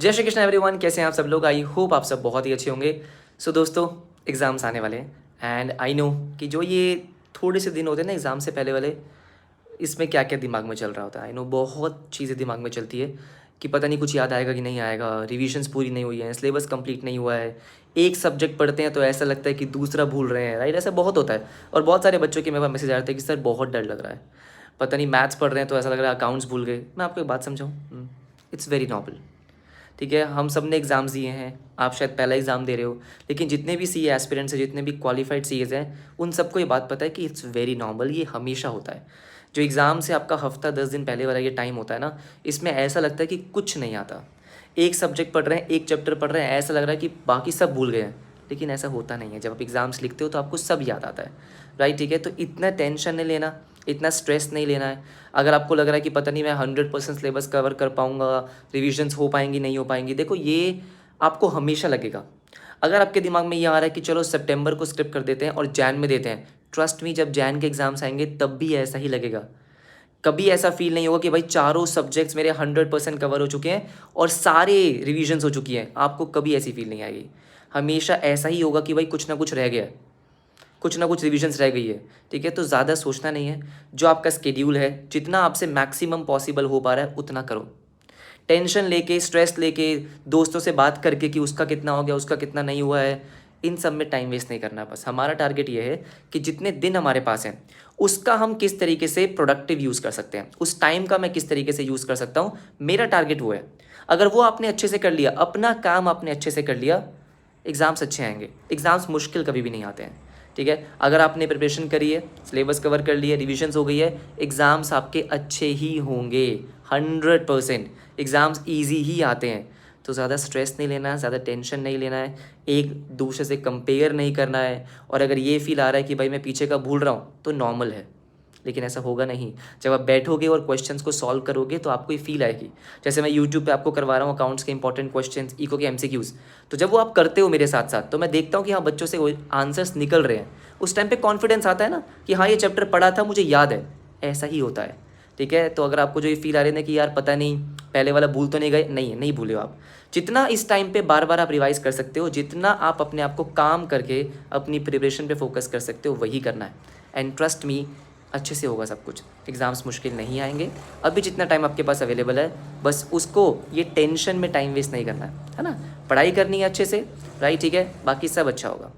जय श्री कृष्ण एवरीवन, कैसे हैं आप सब लोग। आई होप आप सब बहुत ही अच्छे होंगे। सो दोस्तों, एग्ज़ाम्स आने वाले हैं एंड आई नो कि जो ये थोड़े से दिन होते हैं ना एग्ज़ाम से पहले वाले, इसमें क्या क्या दिमाग में चल रहा होता है। आई नो बहुत चीज़ें दिमाग में चलती है कि पता नहीं कुछ याद आएगा कि नहीं आएगा, रिविजन्स पूरी नहीं हुई हैं, सिलेबस कंप्लीट नहीं हुआ है, एक सब्जेक्ट पढ़ते हैं तो ऐसा लगता है कि दूसरा भूल रहे हैं। राइट, ऐसा बहुत होता है। और बहुत सारे बच्चों के मेरे पास मैसेज आ रहे थे कि सर बहुत डर लग रहा है, पता नहीं मैथ्स पढ़ रहे हैं तो ऐसा लग रहा है अकाउंट्स भूल गए। मैं आपको एक बात समझाऊँ, इट्स वेरी नॉर्मल। ठीक है, हम सब ने एग्ज़ाम्स दिए हैं, आप शायद पहला एग्ज़ाम दे रहे हो, लेकिन जितने भी सी एस्पिरेंट्स हैं, जितने भी क्वालिफाइड सीएज हैं, उन सबको ये बात पता है कि इट्स वेरी नॉर्मल। ये हमेशा होता है। जो एग्ज़ाम से आपका हफ्ता 10 दिन पहले वाला ये टाइम होता है ना, इसमें ऐसा लगता है कि कुछ नहीं आता। एक सब्जेक्ट पढ़ रहे हैं, एक चैप्टर पढ़ रहे हैं, ऐसा लग रहा है कि बाकी सब भूल गए हैं, लेकिन ऐसा होता नहीं है। जब आप एग्ज़ाम्स लिखते हो तो आपको सब याद आता है। राइट, ठीक है। तो इतना टेंशन नहीं लेना, इतना स्ट्रेस नहीं लेना है। अगर आपको लग रहा है कि पता नहीं मैं 100% सिलेबस कवर कर पाऊँगा, रिविजन्स हो पाएंगी नहीं हो पाएंगी, देखो ये आपको हमेशा लगेगा। अगर आपके दिमाग में ये आ रहा है कि चलो सितंबर को स्क्रिप्ट कर देते हैं और जैन में देते हैं, ट्रस्ट मी, जब जैन के एग्ज़ाम्स आएंगे तब भी ऐसा ही लगेगा। कभी ऐसा फील नहीं होगा कि भाई चारों सब्जेक्ट्स मेरे 100% कवर हो चुके हैं और सारे रिविजन्स हो चुकी हैं। आपको कभी ऐसी फील नहीं आएगी। हमेशा ऐसा ही होगा कि भाई कुछ ना कुछ रह गया है, कुछ ना कुछ रिविजन्स रह गई है। ठीक है, तो ज़्यादा सोचना नहीं है। जो आपका स्केड्यूल है, जितना आपसे मैक्सिमम पॉसिबल हो पा रहा है उतना करो। टेंशन लेके, स्ट्रेस लेके, दोस्तों से बात करके कि उसका कितना हो गया, उसका कितना नहीं हुआ है, इन सब में टाइम वेस्ट नहीं करना। बस हमारा टारगेट ये है कि जितने दिन हमारे पास हैं उसका हम किस तरीके से प्रोडक्टिव यूज़ कर सकते हैं, उस टाइम का मैं किस तरीके से यूज़ कर सकता हूँ, मेरा टारगेट वो है। अगर वो आपने अच्छे से कर लिया, अपना काम आपने अच्छे से कर लिया, एग्ज़ाम्स अच्छे आएंगे। एग्ज़ाम्स मुश्किल कभी भी नहीं आते हैं। ठीक है, अगर आपने प्रिपरेशन करी है, सिलेबस कवर कर लिया, रिविजन्स हो गई है, एग्ज़ाम्स आपके अच्छे ही होंगे। 100% एग्ज़ाम्स ईजी ही आते हैं। तो ज़्यादा स्ट्रेस नहीं लेना है, ज़्यादा टेंशन नहीं लेना है, एक दूसरे से कंपेयर नहीं करना है। और अगर ये फील आ रहा है कि भाई मैं पीछे का भूल रहा हूँ, तो नॉर्मल है, लेकिन ऐसा होगा नहीं। जब आप बैठोगे और क्वेश्चंस को सॉल्व करोगे तो आपको ये फील आएगी। जैसे मैं यूट्यूब पे आपको करवा रहा हूँ अकाउंट्स के इंपॉर्टेंट क्वेश्चंस, इको के एमसीक्यूज़, तो जब वो आप करते हो मेरे साथ साथ, तो मैं देखता हूँ कि हाँ बच्चों से वो आंसर्स निकल रहे हैं। उस टाइम पे कॉन्फिडेंस आता है ना कि हाँ ये चैप्टर पढ़ा था, मुझे याद है। ऐसा ही होता है। ठीक है, तो अगर आपको जो ये फील आ रही है ना कि यार पता नहीं पहले वाला भूल तो नहीं गए, नहीं भूले हो आप। जितना इस टाइम पे बार बार आप रिवाइज कर सकते हो, जितना आप अपने आप को काम करके अपनी प्रिपरेशन पे फोकस कर सकते हो, वही करना है। एंड ट्रस्ट मी, अच्छे से होगा सब कुछ। एग्ज़ाम्स मुश्किल नहीं आएंगे। अभी जितना टाइम आपके पास अवेलेबल है, बस उसको ये टेंशन में टाइम वेस्ट नहीं करना है ना। पढ़ाई करनी है अच्छे से। राइट, ठीक है, बाकी सब अच्छा होगा।